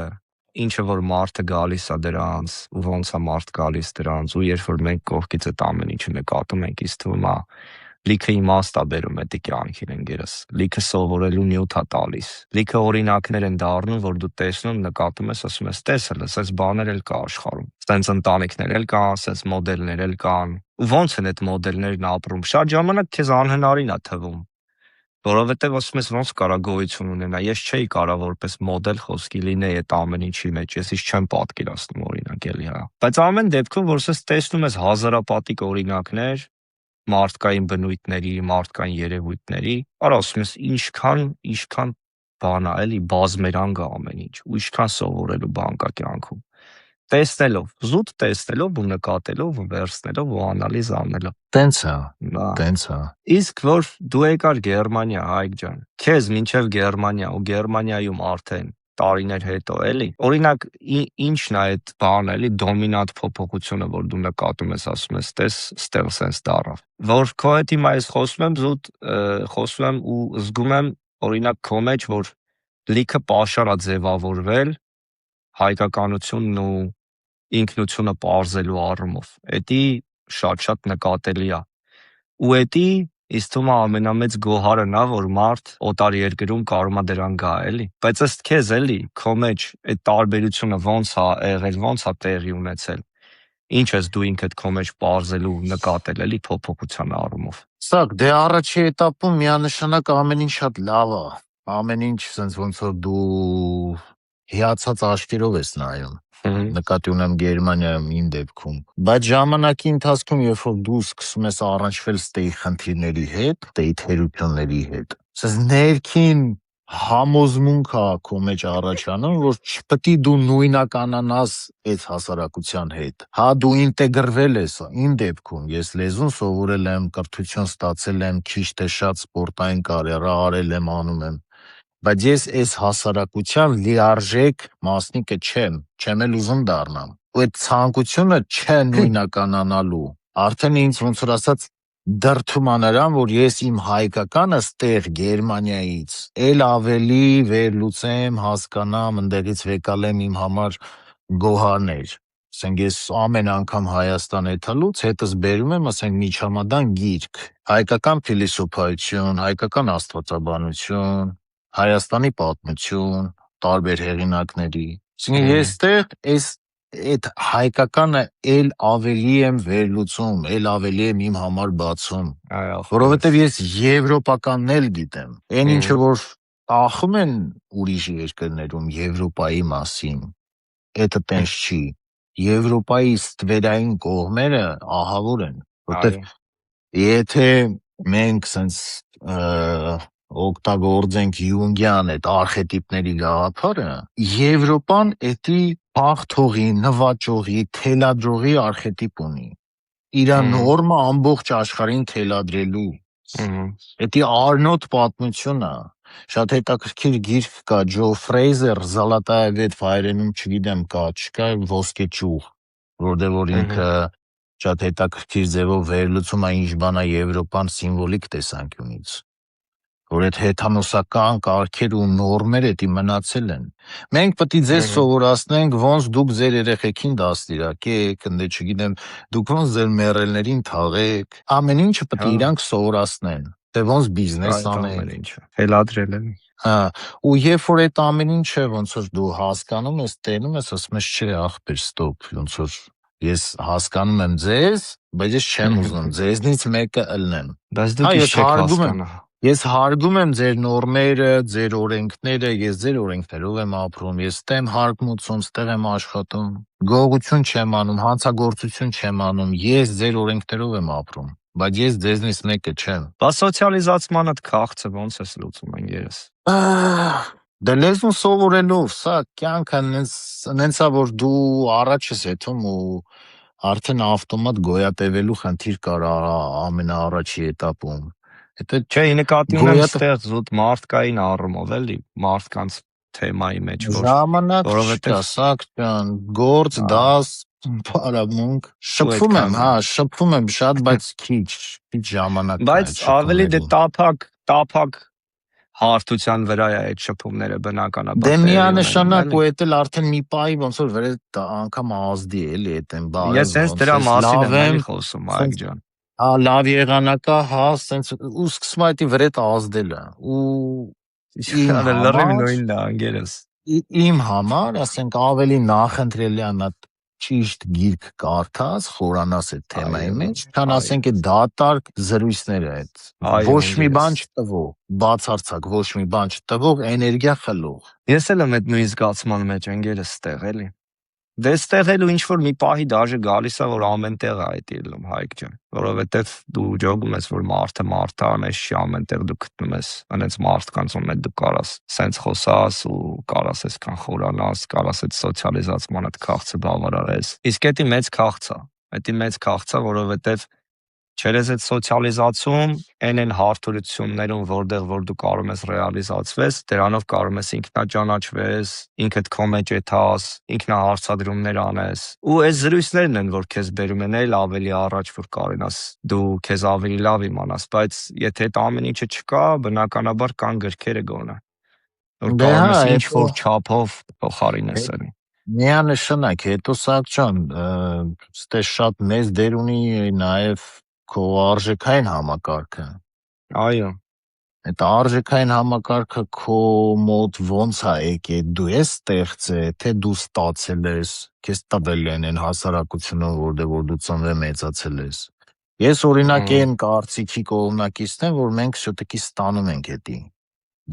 ինչը որ մարդը գալիս է դրանց ու ոնց է մարդ գալիս դրանց ու երբ որ մենք կողքից այդ ամեն ինչը նկատում ենք, ինձ թվում է լիքը իմաստ է բերում այդ կյանքին ընկերս, լիքը սովորելու նյութ է տալիս, լիքը օրինակներ են դառնում, որ դու տեսնում, նկատում ես, ասում ես, տեսել ես, այս բաներ էլ կա աշխարհում, սենց ընտանիքներ էլ կան, սենց մոդելներ էլ կան, ու ոնց են այդ մոդելներն ապրում, շատ ժամանակ քեզ անհնարին է թվում, որովհետև ասում ես ոնց կարա գոյություն ունենա, ես չէի կարող որպես մոդել խոսքի լինեի այդ ամեն ինչի մեջ, ես ինչ չեմ պատկերացնում օրինակ էլի հա, բայց ամեն դեպքում որ սենց տեսնում ես հազարապատիկ օրինակներ մարդկային բնույթների, մարդկային երևույթների, արա ասում ես ինչքան բան է, էլի բազմերանգ է ամեն ինչ, ու ինչքան սովորելու բան կա կյանքում։ Տեսնելով, զուտ տեսնելով ու նկատելով ու վերցնելով ու անալիզ անելով։ Տենց է, Բա։ տենց է։ Իսկ որ դու եկար Գերմանիա, Հայկ ջան, քեզ մինչև Գերմանիա ու Գերմանիայում արդեն տարիներ հետո էլի, օրինակ ինչն է այդ բանը էլի դոմինանտ փոփոխությունը, որ դու նկատում ես, ասում ես, տես, ստեղ սենց դառավ։ Որ քո հետ հիմա ես խոսում եմ, զուտ խոսում եմ ու զգում եմ օրինակ քո մեջ, որ լիքը պաշար է ձևավորվել հայկականությունն ու ինքնությունը պարզելու առումով։ Էդի շատ նկատելի է։ Ու էդի իսկ թվում է ամենամեծ գոհարը նա, որ մարդ օտար երկրում կարող է դրան գա, էլի։ Բայց ըստ քեզ էլի, քո մեջ այդ տարբերությունը ոնց է եղել, ոնց է տեղի ունեցել։ Ինչ ես դու ինքդ քո մեջ պարզելու նկատել, էլի փոփոխության առումով։ Սակ, դե առաջի էտապում միանշանակ ամեն ինչ շատ լավ է։ Ամեն ինչ sense ոնց որ դու հիացած աչքերով ես նայում։ Նկատի ունեմ Գերմանիայում իմ դեպքում։ Բայց ժամանակի ընթացքում, երբ որ դու սկսում ես առնչվել ստեի խնդիրների հետ, ստեի թերությունների հետ, sense ներքին համոզմունք է քո մեջ առաջանում, որ չպետք է դու նույնականանաս այդ հասարակության հետ։ Հա դու ինտեգրվել ես, իմ դեպքում ես լեզուն սովորել եմ, կրթություն ստացել եմ, քիչ թե շատ սպորտային կարիերա արել եմ, անում եմ, բայց ես այս հասարակության լիարժեք մասնիկը չեմ էլ ուզում դառնամ։ Ու այդ ցանկությունը չնույնականանալու արդեն ինձ ոնց որ ասած դրդում է նրան, որ ես իմ հայկականը ստեղ Գերմանիայից էլ ավելի վերլուծեմ, հասկանամ, ընդեղից վեկալեմ իմ համար գոհարներ։ Ասենք ես ամեն անգամ Հայաստան եթալուց հետս բերում եմ, ասենք միջամադան գիրք, հայկական փիլիսոփայություն, հայկական աստվածաբանություն, Հայաստանի պատմություն, տարբեր հեղինակների։ Այսինքն ես ստեղ այդ հայկականը էլ ավելի եմ վերլուծում, էլ ավելի եմ իմ համար բացում, որովհետև ես եվրոպականն էլ գիտեմ։ Այն ինչը որ ախում են ուրիշ երկրներում Եվրոպայի մասին, դա տենց չի։ Եվրոպայի ստվերային կողմերը ահավոր են, որտեղ եթե մենք սենց օգտագործենք Յունգյան այդ արխետիպների գաղափարը, Եվրոպան էդի հաղթողի, նվաճողի, թելադրողի արխետիպ ունի։ Իրա նորմը ամբողջ աշխարհին թելադրելու։ Էդի Արնոտ պատմությունը, շատ հետաքրքիր գիրք կա, Ջո Ֆրեյզեր, Զալատայա վեթվ հայերենում չգիտեմ կա, չկա, ոսկե ճյուղ, որտեղ որ ինքը շատ հետաքրքիր ձևով վերլուծում է ինչ բան է Եվրոպան սիմվոլիկ տեսանկյունից, որ այդ հեթանոսական կարգեր ու նորմեր էդի մնացել են։ Մենք պետք է ձեզ սովորացնենք, ոնց դուք ձեր երեխեքին դաստիարակեք, ընդ չգիտեմ, դուք ոնց ձեր մեռելներին թաղեք, ամեն ինչը պետք է իրանք սովորացնեն, թե ոնց բիզնես անեն, Թելադրել են։ հա, ու երբ որ այդ ամեն ինչը ոնց որ դու հասկանում ես, տենում ես, ասում ես, չէ, ախպեր, ստոպ, ոնց որ ես հասկանում եմ ձեզ, բայց ես չեմ ուզում ձեզնից մեկը ըլնեմ։ Բայց դուք ինչ չեք հասկանում։ Ես հարգում եմ ձեր նորմերը, ձեր օրենքները, ես ձեր օրենքներով եմ ապրում, ես ստեմ հարգմություն, ստեղ եմ աշխատում, գողություն չեմ անում, հանցագործություն չեմ անում, ես ձեր օրենքներով եմ ապրում։ բայց ես ձեզնից մեկը չեմ։ Բա սոցիալիզացմանդ քաղցը ոնց ես լուծում ընկերս։ Դե լեզուն սովորելով, սա կյանքը նենցա որ դու առաջ ես եթում ու արդեն ավտոմատ գոյատևելու խնդիր կար ամենաառաջի этаպում։ Հետո Չէ, նկատի ունեմ գոյատը ստեղ զուտ մարդկային առումով էլի, մարդկանց թեմայի մեջ որ ժամանակ որովհետև չկա, Սակյան, գործ, Ա, դաս, բարամունք, ու այդքան է։ շփվում եմ շատ, բայց քիչ ժամանակ կա Բայց այդ ավելի դե շփումների։ տափակ հարթության վրա է այդ շփումները Դե բնականաբար տեղի ունենում, միանշանակ էլի։ ու էդ էլ արդեն մի պահի ոնց որ վեր անգամ ազդի էլի այդ են Ես բարև հենց ոնց դրա էս մասին լավ եմ էլի եմ, խոսում, սենց Այկ ջան։ լավ եղանակա, սենց ու սկսում է այդ վրետ ազդելը ու իմ Լրիվ համար նույնն է, անգերս։ իմ համար, ասենք ավելի նախընտրելի է նա ճիշտ գիրք կարդաս, խորանաս այդ թեմայի Այո, մեջ, քան այո, ասենք այդ դատարկ զրույցները այդ այո, ոչ մի անգերս։ բան չտվող, բացարձակ ոչ մի բան չտվող էներգիա խլող։ Ես էլ եմ այդ նույն զգացման մեջ ընկերս ստեղ էլի։ Դե ստեղ էլ ու ինչ որ մի պահի դաժե գալիս է որ ամեն տեղ է այդ ելնում Հայկ ջան, որովհետև դու ջոգում ես որ մարդը անես չի ամեն տեղ դու գտնում ես այնց մարդկանց ում հետ դու կարաս սենց խոսաս ու կարաս այսքան խորանաս, կարաս այդ սոցիալիզացմանդ քաղցը բավարարես։ Իսկ դա մեծ քաղց է, դա մեծ քաղց է, որովհետև Չերեզ այդ սոցիալիզացում այն հարթություններում, որտեղ որ դու կարող ես ռեալիզացվես, դրանով կարող ես ինքնաճանաչվես, ինքդ քո մեջ եթաս, ինքնահարցադրումներ անես։ Ու այս զրույցներն են, որ քեզ բերում են այլ ավելի առաջ, որ կարենաս դու քեզ ավելի լավ իմանաս, բայց եթե այդ ամեն ինչը չկա, բնականաբար կան գրքերը գոնե, որ Դե կարող հա, ես ինչ հետո որ չափով փոխարինես էլի։ միանշանակ, հետո Սակչան, ստե շատ մեծ դեր ունի նաև քո արժեքային համակարգը։ Այո, Այդ արժեքային համակարգը քո մոտ ոնց է եկել, դու ես ստեղծել, թե դու ստացել ես, քեզ տվել են այն հասարակությունը, որտեղ որ դու ծնվել մեծացել ես։ Ես օրինակ այն կարծիքի կողմնակիցն եմ, որ մենք շուտիկի ստանում ենք դա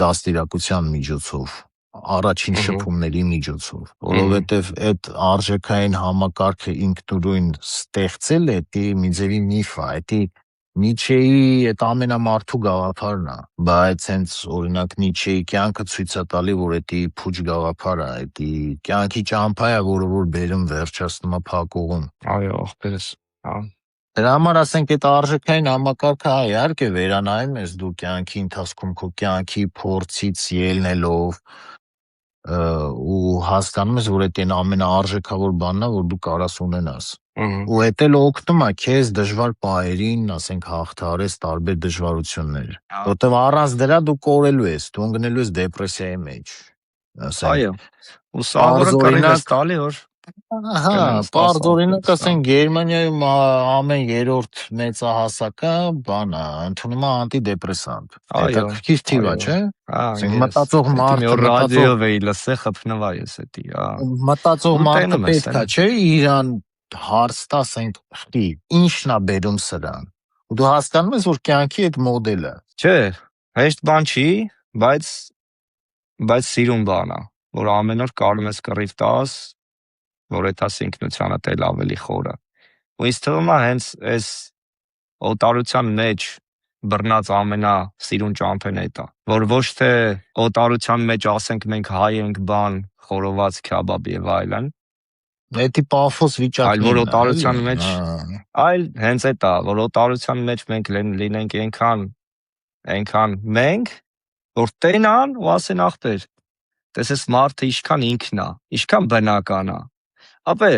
դաստիարակության միջոցով, առաջին շփումների միջոցով, որովհետև այդ արժեքային համակարգը ինքնուրույն ստեղծել է, դա մի ձևի միֆ է, դա Նիչեի այդ ամենամարդու գաղափարն է, բայց հենց օրինակ Նիչեի կյանքը ցույց է տալի, որ դա փուչ գաղափար է, դա կյանքի ճամփա է, որը որ բերում վերջացնում է փակուղում։ այո, ախպերս, հա։ Դրա համար ասենք այդ արժեքային համակարգը իհարկե վերանայում ես դու կյանքի ընթացքում քո կյանքի փորձից ելնելով ու հասկանում ես, որ դա ամենաարժեքավոր բանն է, որ դու կարաս ունենաս։ Ու դա էլ օգնում է քեզ դժվար պահերին, ասենք, հաղթահարես տարբեր դժվարություններ, որտեղ առանց դրա դու կորելու ես, դու ընկնելու ես դեպրեսիայի մեջ։ Ասենք, Այո, ու սա որը կռիվ ես տալի, որ Հա, պարզ օրինակ ասենք Գերմանիայում ամեն երրորդ մեծահասակը բան է, ընդունում է անտիդեպրեսանտ։ Հետաքրքիր թիվ է, չէ։ Ասենք մտածող մարդը, ռադիոյով էի լսե խփնվա ես դա, մտածող ու մարդը տենում ես, պետք է, չէ, իրան հարց տաս ենք խի, ինչն է բերում սրան։ Ու դու հասկանում ես, որ կյանքի այդ մոդելը։ Չէ, հեշտ բան չի, բայց սիրուն բան է, որ ամեն օր կարող ես կռիվ տաս, որ էթաս ինքնությանդ էլ ավելի խորը։ Ու ինձ թվում է հենց այս օտարության մեջ բռնած ամենասիրուն ճամփեն էտա, որ ոչ թե օտարության մեջ ասենք մենք հայ ենք բան, խորոված, քյաբաբ եւ այլն, Դա պաֆոս վիճակն այլ որ օտարության մեջ, այլ հենց էտա, որ օտարության մեջ մենք լինենք այնքան մենք, որ տենան ու ասեն ախպեր, տեսես մարդը ինչքան ինքն է, ինչքան բնական է, ապա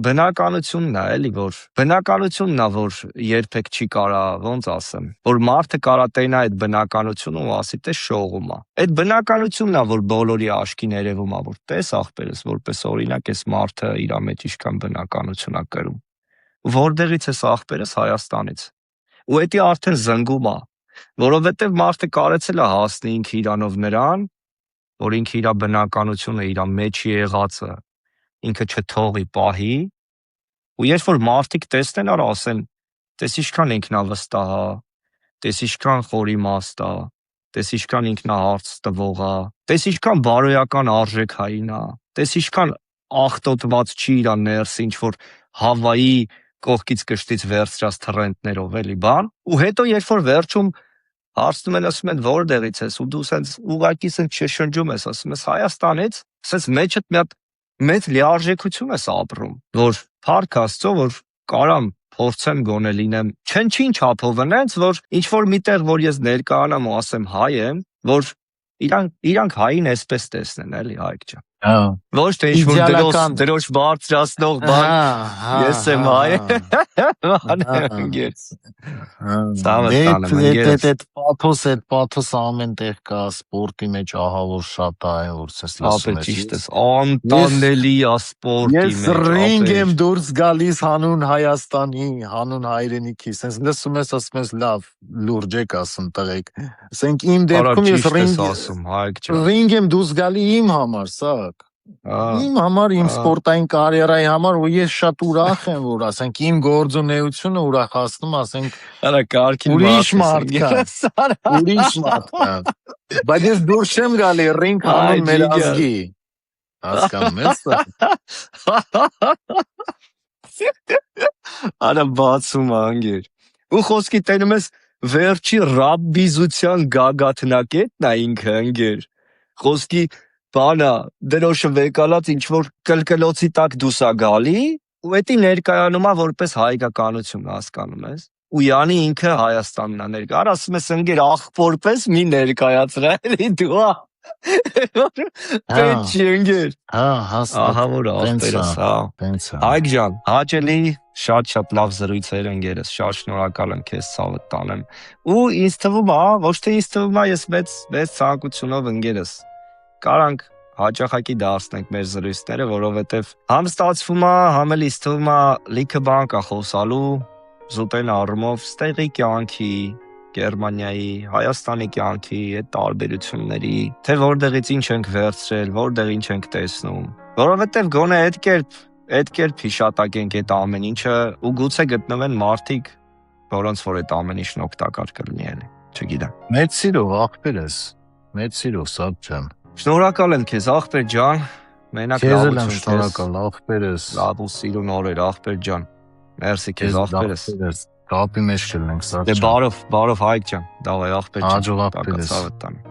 բնականությունն է, էլի որ երբեք չի կարա, ոնց ասեմ, որ մարդը կարա տենա այդ բնականությունը ու ասի թե շողում է։ Այդ բնականությունն է, որ բոլորի աչքին երևում է, որ տես ախպերս, որպես օրինակ էս մարդը իր մեջ ինչքան բնականություն է կրում։ Որտեղից էս ախպերս Հայաստանից։ Ու դա արդեն զնգում է, որովհետև մարդը կարեցել է հասնի ինքը իրանով նրան, որ ինքը իր բնականությունը, իր մեջ եղածը ինքը չթողի պահի, ու երբ որ մարդիկ տեսնեն արա ասեն, տես ինչքան ինքնավստահ է, տես ինչքան խոր իմաստ է, տես ինչքան ինքնահարց տվող է, տես ինչքան բարոյական արժեքային է, տես ինչքան աղտոտված չի իր ներսը ինչ որ Հավայի կողքից կշտից վերցրած թռենտներով էլի բան, ու հետո երբ որ վերջում հարցնում են, ասում են որտեղից ես, ու դու սենց ուղակի սենց չշնջում ես, ասում ես Հայաստանից, սենց մեջդ մի հատ մեծ լիարժեքություն ես ապրում, որ փառք Աստծո, որ կարամ փորձեմ գոնե լինեմ չնչին չափով այնց, որ ինչ որ միտեղ որ ես ներկայանամ ու ասեմ հայ եմ, որ իրանք հային էսպես տեսնեն, էլի Հայկ ջան։ Ոչ թե ինչ որ դրոշ բարձրացնող բան, ես եմ հայ։ Այդ պաթոս ամեն տեղ կա, սպորտի մեջ ահա որ շատ է, որ սես լսում ես։ Ճիշտ ես, անտանելի է սպորտի մեջ։ Ես ռինգ եմ դուրս գալիս հանուն Հայաստանի, հանուն հայրենիքի, սենց լսում ես, ասում ես լավ, լուրջ եք ասում տղեկ։ Սենք իմ դեպքում ես ռինգ եմ դուրս գալի իմ համար, սակ։ Իմ համար, իմ սպորտային կարիերայի համար, ու ես շատ ուրախ եմ, որ ասենք իմ գործունեությունը ուրախացնում, ասենք ուրիշ մարդ կա, բայց ես դուրս չեմ գալի ռինգ հանուն մեր ազգի, հասկանում ես։ Արա բացում անգեր, ու խոսքի տենում ես վերջի ռաբբիզության գագաթնակետն է ինքը անգեր, խոսքի բանա, դրոշը վեկալած ինչ-որ կլկլոցի տակ դուսա գալի, ու էտի ներկայանում է որպես հայկականություն, հասկանում ես, ու յանի ինքը Հայաստանն է ներկա, ասում ես ընգեր աղբորպես մի ներկայացրա, էլի դու պետ չի ընգեր, ահա որ աղբերս, Հայկ ջան, հաճելի, շատ լավ զրույցեր ընգերս, շատ շնորհակալ եմ քեզ ցավը տանեմ, ու ինձ թվում է, ոչ թե ինձ թվում է, ես մեծ ցանկությունով ընգերս կարանք հաճախակի դարձնենք մեր զրույցները, որովհետև համ ստացվում է, համ էլ ինձ թվում է լիքը բան կա խոսալու զուտեն առումով ստեղի կյանքի, Գերմանիայի, Հայաստանի կյանքի այդ տարբերությունների, թե որտեղից ինչ ենք վերցրել, որտեղ ինչ ենք տեսնում, որովհետև գոնե այդ կերպ հիշատակենք այդ ամեն ինչը ու գուցե գտնվեն մարդիկ, որոնց որ այդ ամեն ինչն օգտակար կլինի էլի, չգիտեմ։ Մեծ սիրով աղբերս, մեծ սիրով սատ ջան։ Շնորհակալ եմ քեզ աղբեր ջան, մենակ լավություն շնորհակալ աղբերս, լավ ու սիրուն օրեր աղբեր ջան, մերսի քեզ աղբերս, կապի մեջ կլինենք սատ ջան։ Դե բարով Հայկ ջան, դավայ աղբեր ջան, հաջող աղբերս։